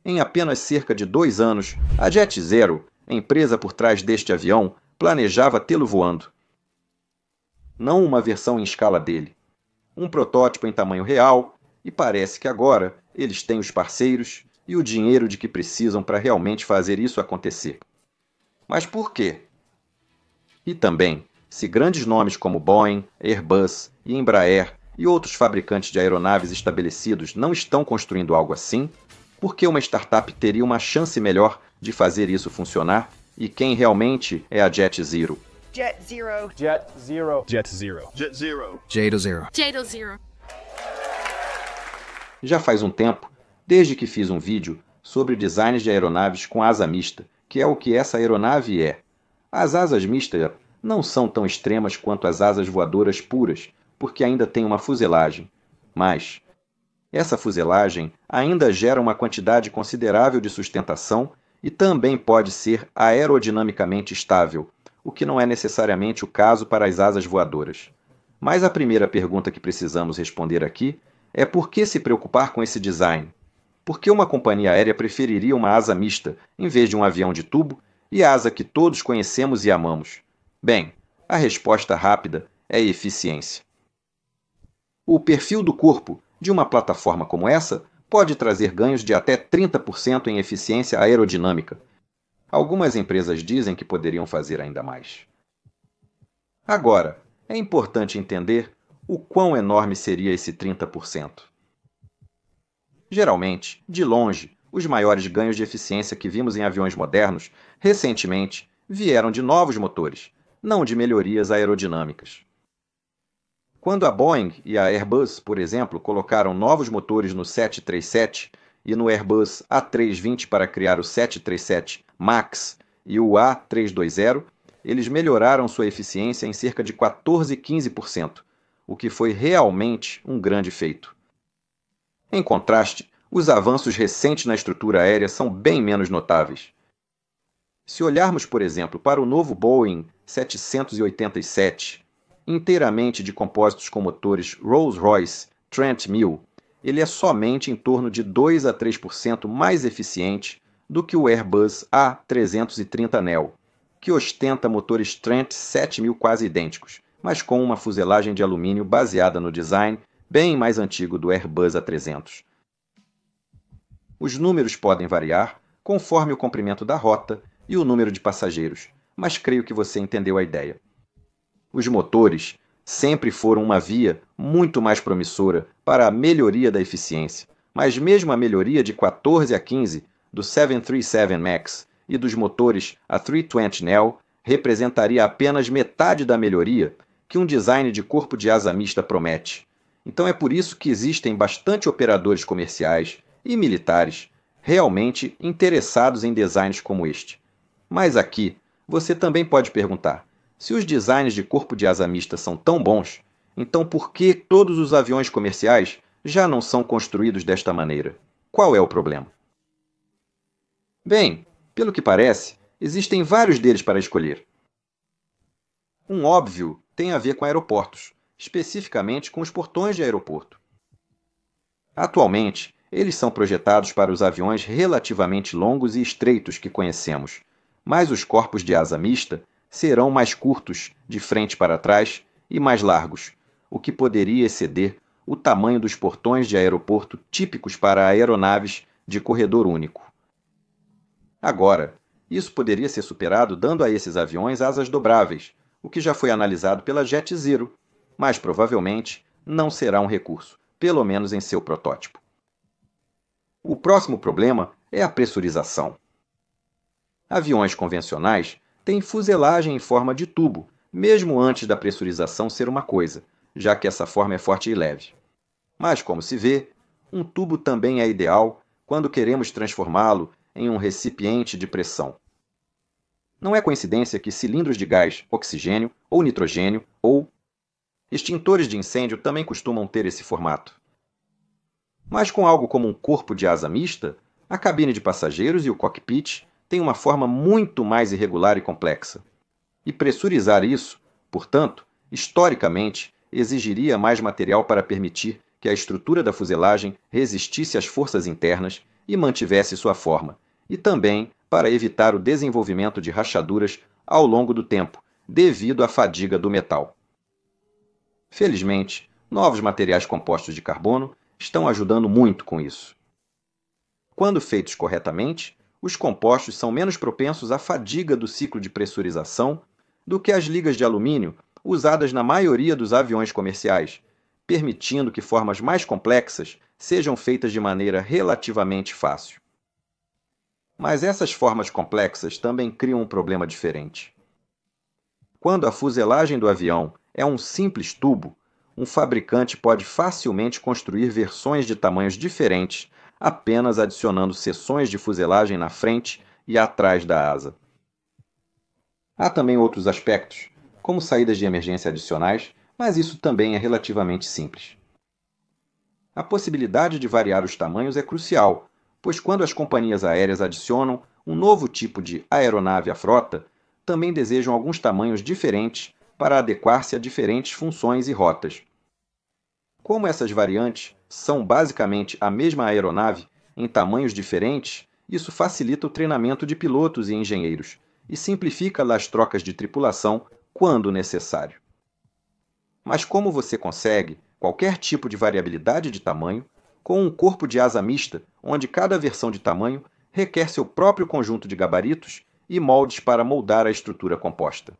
Em apenas cerca de 2 anos, a Jet Zero, empresa por trás deste avião, planejava tê-lo voando. Não uma versão em escala dele. Um protótipo em tamanho real, e parece que agora eles têm os parceiros e o dinheiro de que precisam para realmente fazer isso acontecer. Mas por quê? E também, se grandes nomes como Boeing, Airbus e Embraer e outros fabricantes de aeronaves estabelecidos não estão construindo algo assim, por que uma startup teria uma chance melhor de fazer isso funcionar? E quem realmente é a Jet Zero? Jet Zero. Jet Zero. Jet Zero. Jet Zero. Jado Zero. Jado Zero. Já faz um tempo, desde que fiz um vídeo sobre designs de aeronaves com asa mista, que é o que essa aeronave é. As asas mistas não são tão extremas quanto as asas voadoras puras, porque ainda tem uma fuselagem. Mas essa fuselagem ainda gera uma quantidade considerável de sustentação e também pode ser aerodinamicamente estável, o que não é necessariamente o caso para as asas voadoras. Mas a primeira pergunta que precisamos responder aqui é por que se preocupar com esse design? Por que uma companhia aérea preferiria uma asa mista em vez de um avião de tubo e a asa que todos conhecemos e amamos? Bem, a resposta rápida é eficiência. O perfil do corpo de uma plataforma como essa pode trazer ganhos de até 30% em eficiência aerodinâmica. Algumas empresas dizem que poderiam fazer ainda mais. Agora, é importante entender o quão enorme seria esse 30%. Geralmente, de longe, os maiores ganhos de eficiência que vimos em aviões modernos, recentemente, vieram de novos motores, não de melhorias aerodinâmicas. Quando a Boeing e a Airbus, por exemplo, colocaram novos motores no 737 e no Airbus A320 para criar o 737 MAX e o A320, eles melhoraram sua eficiência em cerca de 14 e 15%, o que foi realmente um grande feito. Em contraste, os avanços recentes na estrutura aérea são bem menos notáveis. Se olharmos, por exemplo, para o novo Boeing 787, inteiramente de compósitos com motores Rolls-Royce Trent 1000, ele é somente em torno de 2 a 3% mais eficiente do que o Airbus A330neo, que ostenta motores Trent 7000 quase idênticos, mas com uma fuselagem de alumínio baseada no design bem mais antigo do Airbus A300. Os números podem variar conforme o comprimento da rota e o número de passageiros, mas creio que você entendeu a ideia. Os motores sempre foram uma via muito mais promissora para a melhoria da eficiência, mas mesmo a melhoria de 14 a 15 do 737 MAX e dos motores A320neo representaria apenas metade da melhoria que um design de corpo de asa mista promete. Então é por isso que existem bastante operadores comerciais e militares realmente interessados em designs como este. Mas aqui, você também pode perguntar, se os designs de corpo de asa mista são tão bons, então por que todos os aviões comerciais já não são construídos desta maneira? Qual é o problema? Bem, pelo que parece, existem vários deles para escolher. Um óbvio tem a ver com aeroportos, especificamente com os portões de aeroporto. Atualmente, eles são projetados para os aviões relativamente longos e estreitos que conhecemos, mas os corpos de asa mista serão mais curtos de frente para trás e mais largos, o que poderia exceder o tamanho dos portões de aeroporto típicos para aeronaves de corredor único. Agora, isso poderia ser superado dando a esses aviões asas dobráveis, o que já foi analisado pela Jet Zero, mas provavelmente não será um recurso, pelo menos em seu protótipo. O próximo problema é a pressurização. Aviões convencionais têm fuselagem em forma de tubo, mesmo antes da pressurização ser uma coisa, já que essa forma é forte e leve. Mas, como se vê, um tubo também é ideal quando queremos transformá-lo em um recipiente de pressão. Não é coincidência que cilindros de gás, oxigênio ou nitrogênio ou extintores de incêndio também costumam ter esse formato. Mas com algo como um corpo de asa mista, a cabine de passageiros e o cockpit têm uma forma muito mais irregular e complexa. E pressurizar isso, portanto, historicamente, exigiria mais material para permitir que a estrutura da fuselagem resistisse às forças internas e mantivesse sua forma, e também para evitar o desenvolvimento de rachaduras ao longo do tempo, devido à fadiga do metal. Felizmente, novos materiais compostos de carbono estão ajudando muito com isso. Quando feitos corretamente, os compostos são menos propensos à fadiga do ciclo de pressurização do que as ligas de alumínio usadas na maioria dos aviões comerciais, permitindo que formas mais complexas sejam feitas de maneira relativamente fácil. Mas essas formas complexas também criam um problema diferente. Quando a fuselagem do avião é um simples tubo, um fabricante pode facilmente construir versões de tamanhos diferentes, apenas adicionando seções de fuselagem na frente e atrás da asa. Há também outros aspectos, como saídas de emergência adicionais, mas isso também é relativamente simples. A possibilidade de variar os tamanhos é crucial, pois quando as companhias aéreas adicionam um novo tipo de aeronave à frota, também desejam alguns tamanhos diferentes para adequar-se a diferentes funções e rotas. Como essas variantes são basicamente a mesma aeronave em tamanhos diferentes, isso facilita o treinamento de pilotos e engenheiros e simplifica as trocas de tripulação quando necessário. Mas como você consegue qualquer tipo de variabilidade de tamanho com um corpo de asa mista, onde cada versão de tamanho requer seu próprio conjunto de gabaritos e moldes para moldar a estrutura composta?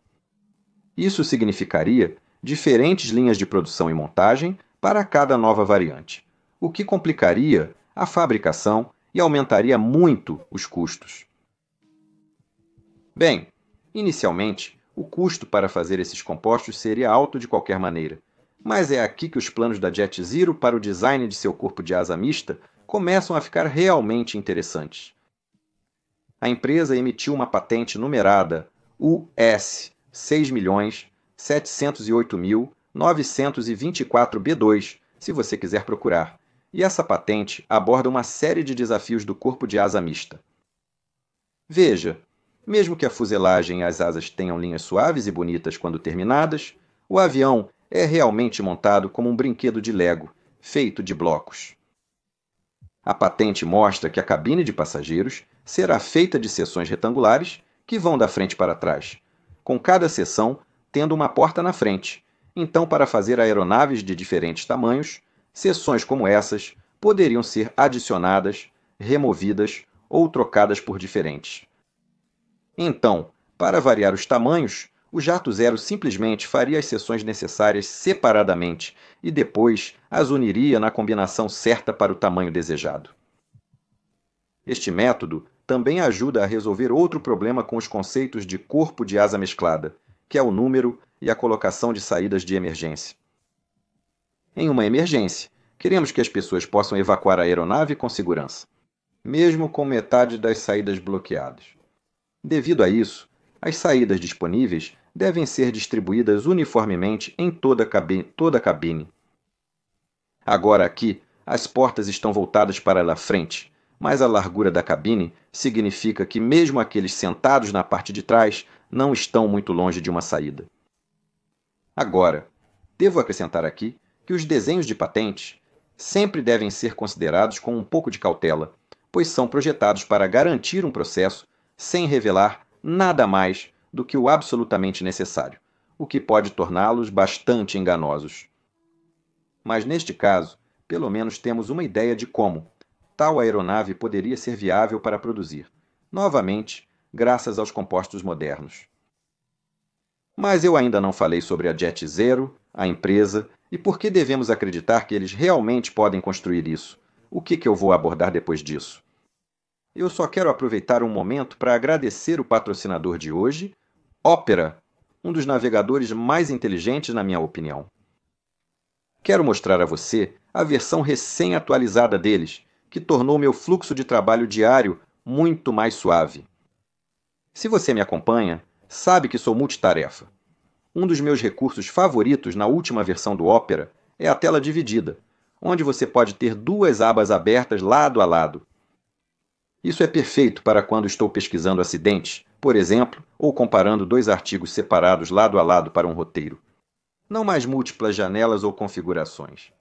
Isso significaria diferentes linhas de produção e montagem para cada nova variante, o que complicaria a fabricação e aumentaria muito os custos. Bem, inicialmente, o custo para fazer esses compostos seria alto de qualquer maneira, mas é aqui que os planos da JetZero para o design de seu corpo de asa mista começam a ficar realmente interessantes. A empresa emitiu uma patente numerada US 6.708.924B2, se você quiser procurar, e essa patente aborda uma série de desafios do corpo de asa mista. Veja, mesmo que a fuselagem e as asas tenham linhas suaves e bonitas quando terminadas, o avião é realmente montado como um brinquedo de Lego, feito de blocos. A patente mostra que a cabine de passageiros será feita de seções retangulares que vão da frente para trás, com cada seção tendo uma porta na frente. Então, para fazer aeronaves de diferentes tamanhos, seções como essas poderiam ser adicionadas, removidas ou trocadas por diferentes. Então, para variar os tamanhos, o Jato Zero simplesmente faria as seções necessárias separadamente e depois as uniria na combinação certa para o tamanho desejado. Este método também ajuda a resolver outro problema com os conceitos de corpo de asa mesclada, que é o número e a colocação de saídas de emergência. Em uma emergência, queremos que as pessoas possam evacuar a aeronave com segurança, mesmo com metade das saídas bloqueadas. Devido a isso, as saídas disponíveis devem ser distribuídas uniformemente em toda a cabine. Agora aqui, as portas estão voltadas para a frente, mas a largura da cabine significa que mesmo aqueles sentados na parte de trás não estão muito longe de uma saída. Agora, devo acrescentar aqui que os desenhos de patentes sempre devem ser considerados com um pouco de cautela, pois são projetados para garantir um processo sem revelar nada mais do que o absolutamente necessário, o que pode torná-los bastante enganosos. Mas neste caso, pelo menos temos uma ideia de como tal aeronave poderia ser viável para produzir, novamente, graças aos compostos modernos. Mas eu ainda não falei sobre a JetZero, a empresa, e por que devemos acreditar que eles realmente podem construir isso. O que eu vou abordar depois disso? Eu só quero aproveitar um momento para agradecer o patrocinador de hoje, Opera, um dos navegadores mais inteligentes na minha opinião. Quero mostrar a você a versão recém-atualizada deles, que tornou meu fluxo de trabalho diário muito mais suave. Se você me acompanha, sabe que sou multitarefa. Um dos meus recursos favoritos na última versão do Opera é a tela dividida, onde você pode ter duas abas abertas lado a lado. Isso é perfeito para quando estou pesquisando acidentes, por exemplo, ou comparando dois artigos separados lado a lado para um roteiro. Não mais múltiplas janelas ou configurações.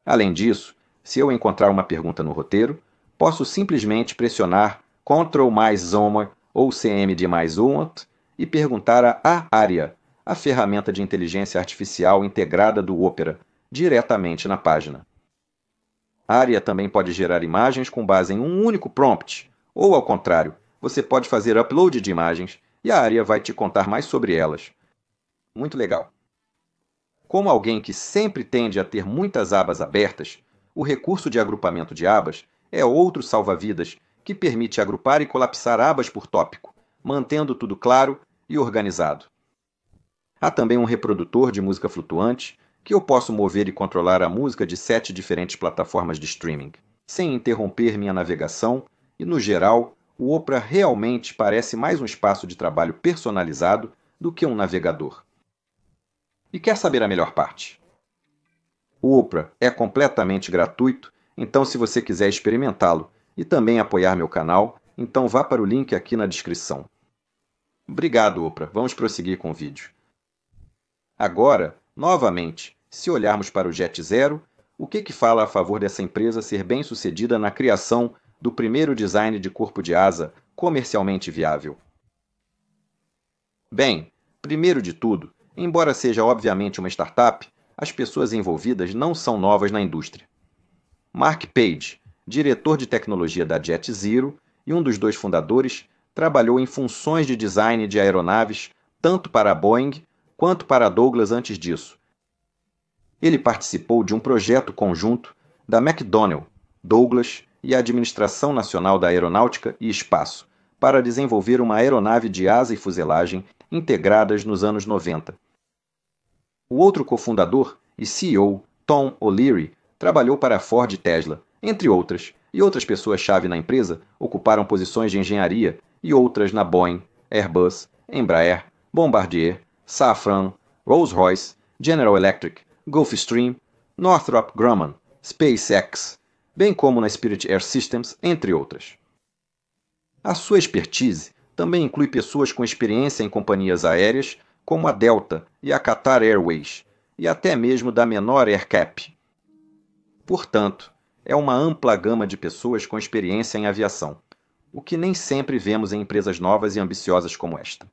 Além disso, se eu encontrar uma pergunta no roteiro, posso simplesmente pressionar Ctrl mais Zoom ou CMD mais Zoom e perguntar a Aria, a ferramenta de inteligência artificial integrada do Opera, diretamente na página. A Aria também pode gerar imagens com base em um único prompt, ou ao contrário, você pode fazer upload de imagens e a Aria vai te contar mais sobre elas. Muito legal. Como alguém que sempre tende a ter muitas abas abertas, o recurso de agrupamento de abas é outro salva-vidas que permite agrupar e colapsar abas por tópico, mantendo tudo claro e organizado. Há também um reprodutor de música flutuante, que eu posso mover e controlar a música de 7 diferentes plataformas de streaming, sem interromper minha navegação, e no geral, o Opera realmente parece mais um espaço de trabalho personalizado do que um navegador. E quer saber a melhor parte? O Opera é completamente gratuito, então se você quiser experimentá-lo e também apoiar meu canal, então vá para o link aqui na descrição. Obrigado, Opera. Vamos prosseguir com o vídeo. Agora, novamente, se olharmos para o Jet Zero, o que fala a favor dessa empresa ser bem-sucedida na criação do primeiro design de corpo de asa comercialmente viável? Bem, primeiro de tudo, embora seja obviamente uma startup, as pessoas envolvidas não são novas na indústria. Mark Page, diretor de tecnologia da Jet Zero e um dos 2 fundadores, trabalhou em funções de design de aeronaves tanto para a Boeing quanto para a Douglas antes disso. Ele participou de um projeto conjunto da McDonnell, Douglas e a Administração Nacional da Aeronáutica e Espaço para desenvolver uma aeronave de asa e fuselagem integradas nos anos 90. O outro cofundador e CEO, Tom O'Leary, trabalhou para a Ford e Tesla, entre outras, e outras pessoas-chave na empresa ocuparam posições de engenharia e outras na Boeing, Airbus, Embraer, Bombardier, Safran, Rolls-Royce, General Electric, Gulfstream, Northrop Grumman, SpaceX, bem como na Spirit Air Systems, entre outras. A sua expertise também inclui pessoas com experiência em companhias aéreas como a Delta e a Qatar Airways, e até mesmo da menor AirCap. Portanto, é uma ampla gama de pessoas com experiência em aviação, o que nem sempre vemos em empresas novas e ambiciosas como esta.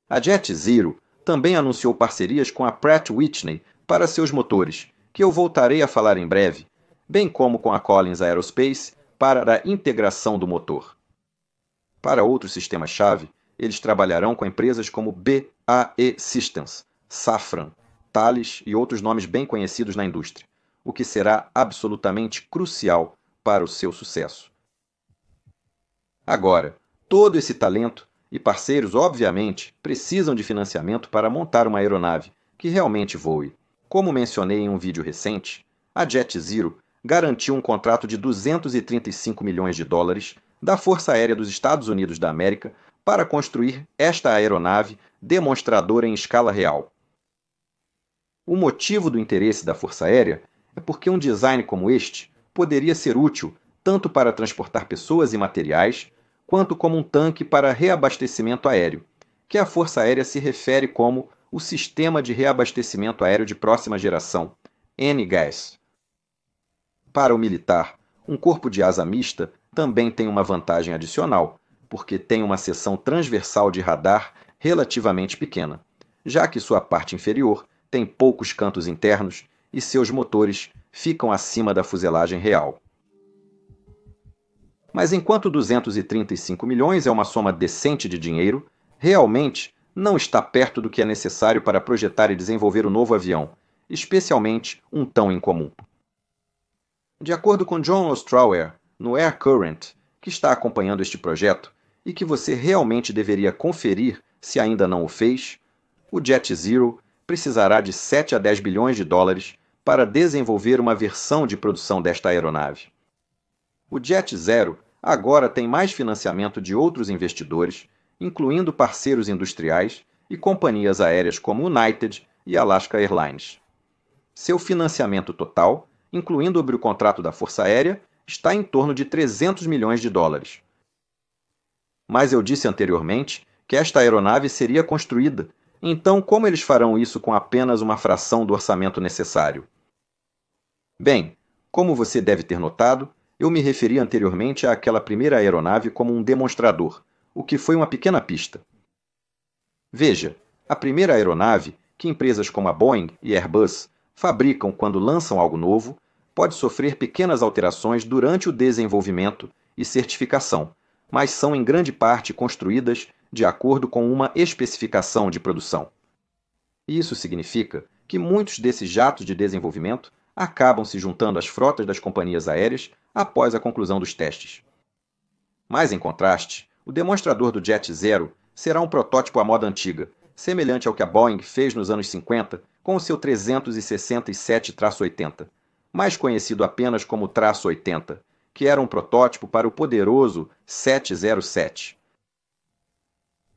A Jet Zero também anunciou parcerias com a Pratt Whitney para seus motores, que eu voltarei a falar em breve, bem como com a Collins Aerospace para a integração do motor. Para outros sistemas-chave, eles trabalharão com empresas como BAE Systems, Safran, Thales e outros nomes bem conhecidos na indústria, o que será absolutamente crucial para o seu sucesso. Agora, todo esse talento e parceiros, obviamente, precisam de financiamento para montar uma aeronave que realmente voe. Como mencionei em um vídeo recente, a Jet Zero garantiu um contrato de 235 milhões de dólares da Força Aérea dos Estados Unidos da América para construir esta aeronave demonstradora em escala real. O motivo do interesse da Força Aérea é porque um design como este poderia ser útil tanto para transportar pessoas e materiais, quanto como um tanque para reabastecimento aéreo, que a Força Aérea se refere como o Sistema de Reabastecimento Aéreo de Próxima Geração, NGAS. Para o militar, um corpo de asa mista também tem uma vantagem adicional, porque tem uma seção transversal de radar relativamente pequena, já que sua parte inferior tem poucos cantos internos e seus motores ficam acima da fuselagem real. Mas enquanto 235 milhões é uma soma decente de dinheiro, realmente não está perto do que é necessário para projetar e desenvolver um novo avião, especialmente um tão incomum. De acordo com John Ostrower, no Air Current, que está acompanhando este projeto e que você realmente deveria conferir se ainda não o fez, o Jet Zero precisará de 7 a 10 bilhões de dólares para desenvolver uma versão de produção desta aeronave. O Jet Zero agora tem mais financiamento de outros investidores, incluindo parceiros industriais e companhias aéreas como United e Alaska Airlines. Seu financiamento total, incluindo o contrato da Força Aérea, está em torno de 300 milhões de dólares. Mas eu disse anteriormente que esta aeronave seria construída, então como eles farão isso com apenas uma fração do orçamento necessário? Bem, como você deve ter notado, eu me referi anteriormente àquela primeira aeronave como um demonstrador, o que foi uma pequena pista. Veja, a primeira aeronave, que empresas como a Boeing e Airbus fabricam quando lançam algo novo, pode sofrer pequenas alterações durante o desenvolvimento e certificação, mas são em grande parte construídas de acordo com uma especificação de produção. Isso significa que muitos desses jatos de desenvolvimento acabam se juntando às frotas das companhias aéreas após a conclusão dos testes. Mas, em contraste, o demonstrador do Jet Zero será um protótipo à moda antiga, semelhante ao que a Boeing fez nos anos 50 com o seu 367-80, mais conhecido apenas como -80, que era um protótipo para o poderoso 707.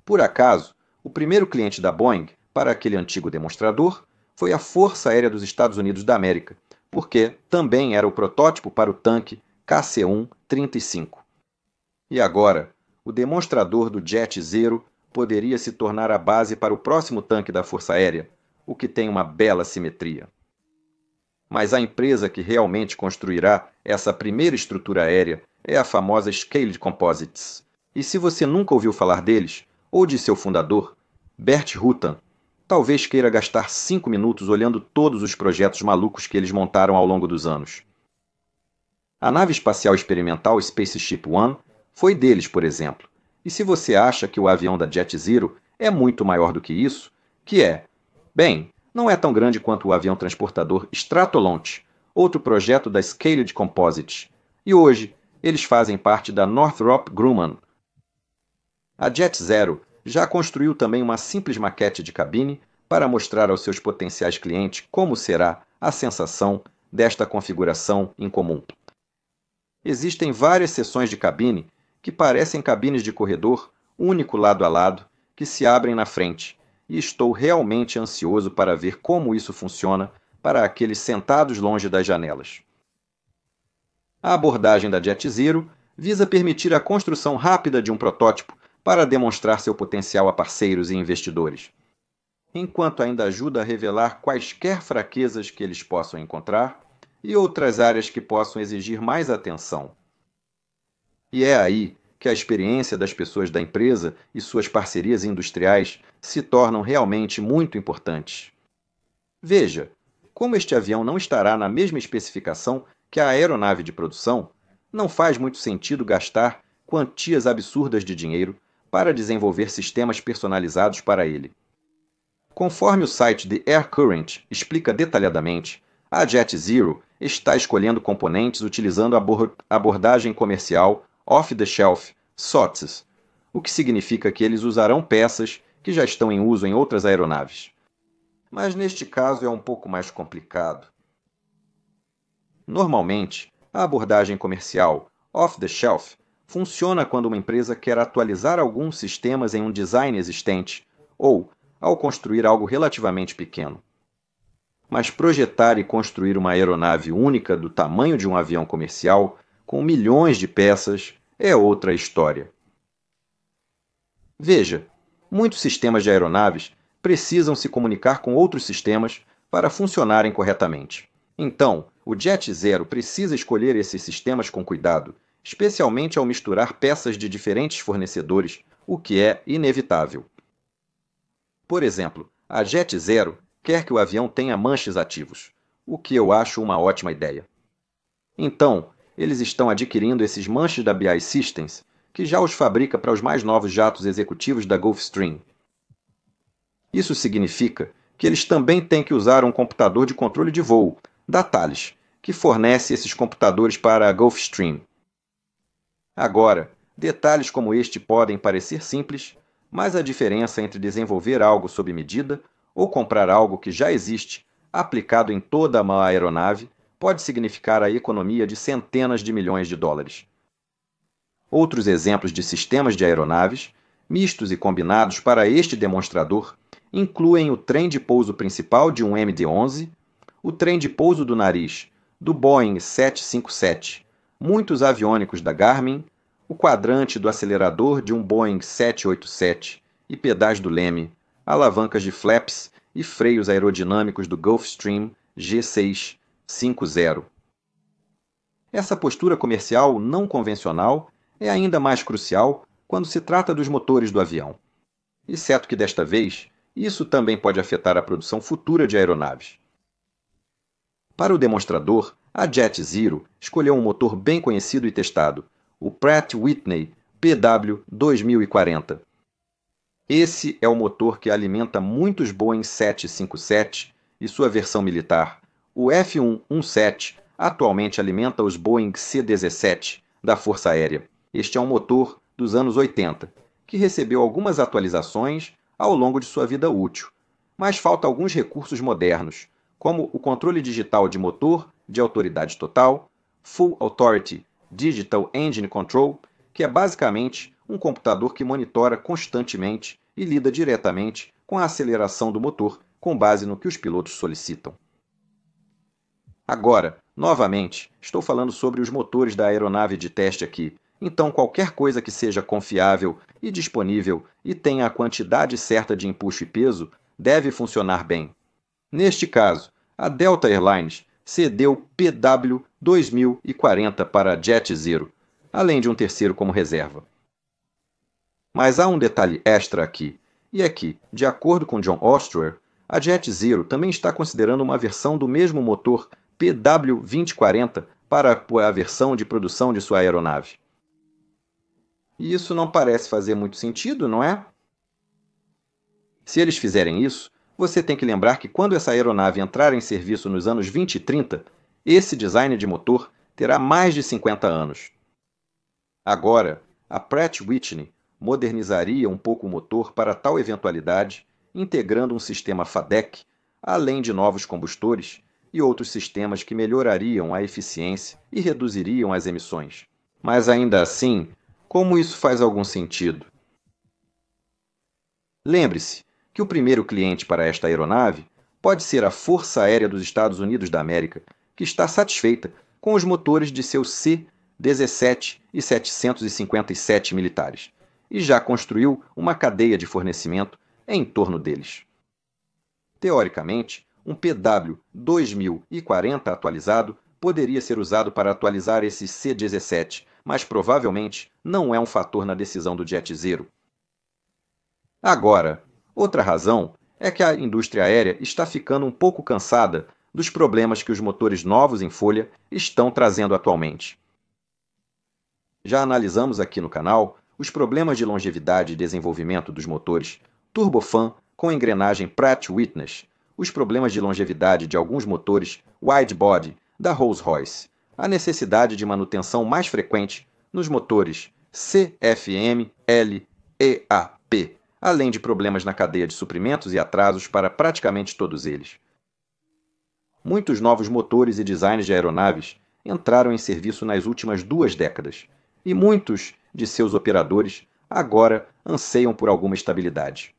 Por acaso, o primeiro cliente da Boeing para aquele antigo demonstrador foi a Força Aérea dos Estados Unidos da América, porque também era o protótipo para o tanque KC-1-35. E agora, o demonstrador do Jet Zero poderia se tornar a base para o próximo tanque da Força Aérea, o que tem uma bela simetria. Mas a empresa que realmente construirá essa primeira estrutura aérea é a famosa Scaled Composites. E se você nunca ouviu falar deles, ou de seu fundador, Bert Rutan, talvez queira gastar 5 minutos olhando todos os projetos malucos que eles montaram ao longo dos anos. A nave espacial experimental Spaceship One foi deles, por exemplo. E se você acha que o avião da Jet Zero é muito maior do que isso, que é, bem, não é tão grande quanto o avião transportador Stratolaunch, outro projeto da Scaled Composites, e hoje eles fazem parte da Northrop Grumman. A Jet Zero já construiu também uma simples maquete de cabine para mostrar aos seus potenciais clientes como será a sensação desta configuração incomum. Existem várias seções de cabine que parecem cabines de corredor, único lado a lado, que se abrem na frente, e estou realmente ansioso para ver como isso funciona para aqueles sentados longe das janelas. A abordagem da Jet Zero visa permitir a construção rápida de um protótipo para demonstrar seu potencial a parceiros e investidores, enquanto ainda ajuda a revelar quaisquer fraquezas que eles possam encontrar e outras áreas que possam exigir mais atenção. E é aí que a experiência das pessoas da empresa e suas parcerias industriais se tornam realmente muito importantes. Veja, como este avião não estará na mesma especificação que a aeronave de produção, não faz muito sentido gastar quantias absurdas de dinheiro para desenvolver sistemas personalizados para ele. Conforme o site The Air Current explica detalhadamente, a Jet Zero está escolhendo componentes utilizando a abordagem comercial off-the-shelf SOTS, o que significa que eles usarão peças que já estão em uso em outras aeronaves. Mas neste caso é um pouco mais complicado. Normalmente, a abordagem comercial off-the-shelf funciona quando uma empresa quer atualizar alguns sistemas em um design existente ou ao construir algo relativamente pequeno. Mas projetar e construir uma aeronave única do tamanho de um avião comercial, com milhões de peças, é outra história. Veja, muitos sistemas de aeronaves precisam se comunicar com outros sistemas para funcionarem corretamente. Então, o Jet Zero precisa escolher esses sistemas com cuidado, especialmente ao misturar peças de diferentes fornecedores, o que é inevitável. Por exemplo, a Jet Zero quer que o avião tenha manches ativos, o que eu acho uma ótima ideia. Então, eles estão adquirindo esses manches da BAE Systems, que já os fabrica para os mais novos jatos executivos da Gulfstream. Isso significa que eles também têm que usar um computador de controle de voo, da Thales, que fornece esses computadores para a Gulfstream. Agora, detalhes como este podem parecer simples, mas a diferença entre desenvolver algo sob medida ou comprar algo que já existe, aplicado em toda uma aeronave, pode significar a economia de centenas de milhões de dólares. Outros exemplos de sistemas de aeronaves, mistos e combinados para este demonstrador, incluem o trem de pouso principal de um MD-11, o trem de pouso do nariz do Boeing 757, muitos aviônicos da Garmin, o quadrante do acelerador de um Boeing 787 e pedais do leme, alavancas de flaps e freios aerodinâmicos do Gulfstream G650. essa postura comercial não convencional é ainda mais crucial quando se trata dos motores do avião. Exceto que desta vez, isso também pode afetar a produção futura de aeronaves. Para o demonstrador, a Jet Zero escolheu um motor bem conhecido e testado, o Pratt Whitney PW2040. Esse é o motor que alimenta muitos Boeing 757 e sua versão militar. O F117 atualmente alimenta os Boeing C-17 da Força Aérea. Este é um motor dos anos 80, que recebeu algumas atualizações ao longo de sua vida útil, mas falta alguns recursos modernos, como o controle digital de motor de autoridade total, Full Authority Digital Engine Control, que é basicamente um computador que monitora constantemente e lida diretamente com a aceleração do motor com base no que os pilotos solicitam. Agora, novamente, estou falando sobre os motores da aeronave de teste aqui, então qualquer coisa que seja confiável e disponível e tenha a quantidade certa de empuxo e peso deve funcionar bem. Neste caso, a Delta Air Lines cedeu PW2040 para a Jet Zero, além de um terceiro como reserva. Mas há um detalhe extra aqui, e é que, de acordo com John Ostler, a Jet Zero também está considerando uma versão do mesmo motor PW2040 para a versão de produção de sua aeronave. E isso não parece fazer muito sentido, não é? Se eles fizerem isso, você tem que lembrar que quando essa aeronave entrar em serviço nos anos 20 e 30, esse design de motor terá mais de 50 anos. Agora, a Pratt Whitney modernizaria um pouco o motor para tal eventualidade, integrando um sistema FADEC, além de novos combustores e outros sistemas que melhorariam a eficiência e reduziriam as emissões. Mas ainda assim, como isso faz algum sentido? Lembre-se que o primeiro cliente para esta aeronave pode ser a Força Aérea dos Estados Unidos da América, que está satisfeita com os motores de seus C-17 e 757 militares, e já construiu uma cadeia de fornecimento em torno deles. Teoricamente, um PW2040 atualizado poderia ser usado para atualizar esse C-17, mas provavelmente não é um fator na decisão do Jet Zero. Agora, outra razão é que a indústria aérea está ficando um pouco cansada dos problemas que os motores novos em folha estão trazendo atualmente. Já analisamos aqui no canal os problemas de longevidade e desenvolvimento dos motores turbofan com engrenagem Pratt Whitney, os problemas de longevidade de alguns motores widebody da Rolls-Royce, a necessidade de manutenção mais frequente nos motores CFM, L, EAP, além de problemas na cadeia de suprimentos e atrasos para praticamente todos eles. Muitos novos motores e designs de aeronaves entraram em serviço nas últimas 2 décadas, e muitos de seus operadores agora anseiam por alguma estabilidade.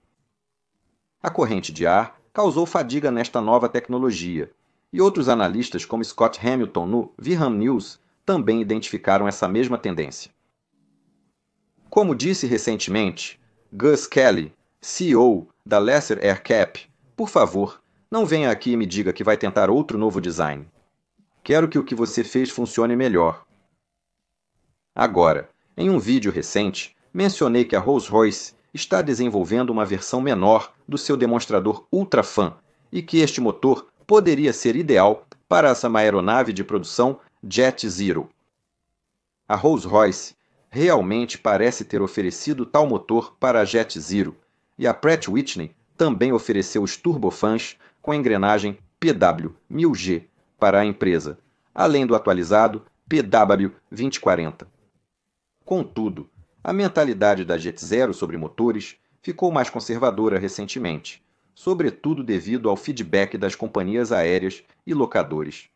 A corrente de ar causou fadiga nesta nova tecnologia, e outros analistas, como Scott Hamilton no Viham News, também identificaram essa mesma tendência. Como disse recentemente Gus Kelly, CEO da Lesser AirCap, por favor, não venha aqui e me diga que vai tentar outro novo design. Quero que o que você fez funcione melhor. Agora, em um vídeo recente, mencionei que a Rolls-Royce está desenvolvendo uma versão menor do seu demonstrador UltraFan e que este motor poderia ser ideal para essa aeronave de produção Jet Zero. A Rolls-Royce realmente parece ter oferecido tal motor para a Jet Zero, e a Pratt Whitney também ofereceu os turbofans com engrenagem PW1000G para a empresa, além do atualizado PW2040. Contudo, a mentalidade da Jet Zero sobre motores ficou mais conservadora recentemente, sobretudo devido ao feedback das companhias aéreas e locadores.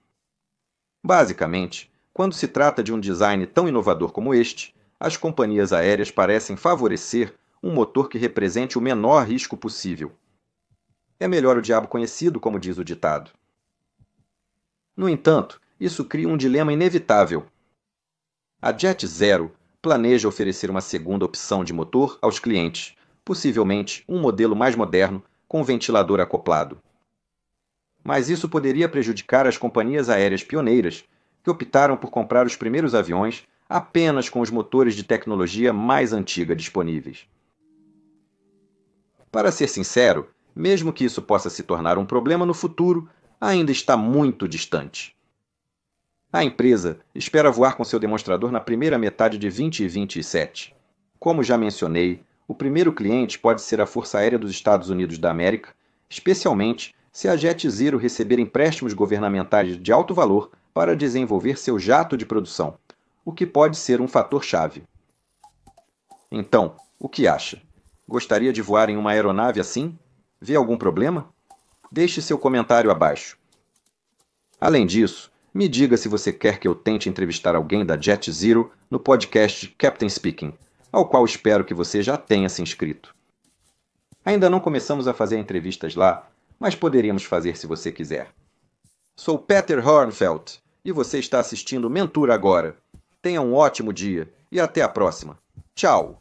Basicamente, quando se trata de um design tão inovador como este, as companhias aéreas parecem favorecer um motor que represente o menor risco possível. É melhor o diabo conhecido, como diz o ditado. No entanto, isso cria um dilema inevitável. A Jet Zero planeja oferecer uma segunda opção de motor aos clientes, possivelmente um modelo mais moderno com ventilador acoplado. Mas isso poderia prejudicar as companhias aéreas pioneiras, que optaram por comprar os primeiros aviões apenas com os motores de tecnologia mais antiga disponíveis. Para ser sincero, mesmo que isso possa se tornar um problema no futuro, ainda está muito distante. A empresa espera voar com seu demonstrador na primeira metade de 2027. Como já mencionei, o primeiro cliente pode ser a Força Aérea dos Estados Unidos da América, especialmente se a JetZero receber empréstimos governamentais de alto valor para desenvolver seu jato de produção, o que pode ser um fator-chave. Então, o que acha? Gostaria de voar em uma aeronave assim? Vê algum problema? Deixe seu comentário abaixo. Além disso, me diga se você quer que eu tente entrevistar alguém da JetZero no podcast Captain Speaking, ao qual espero que você já tenha se inscrito. Ainda não começamos a fazer entrevistas lá, mas poderíamos fazer se você quiser. Sou Peter Hornfeld e você está assistindo Mentura Agora. Tenha um ótimo dia e até a próxima. Tchau!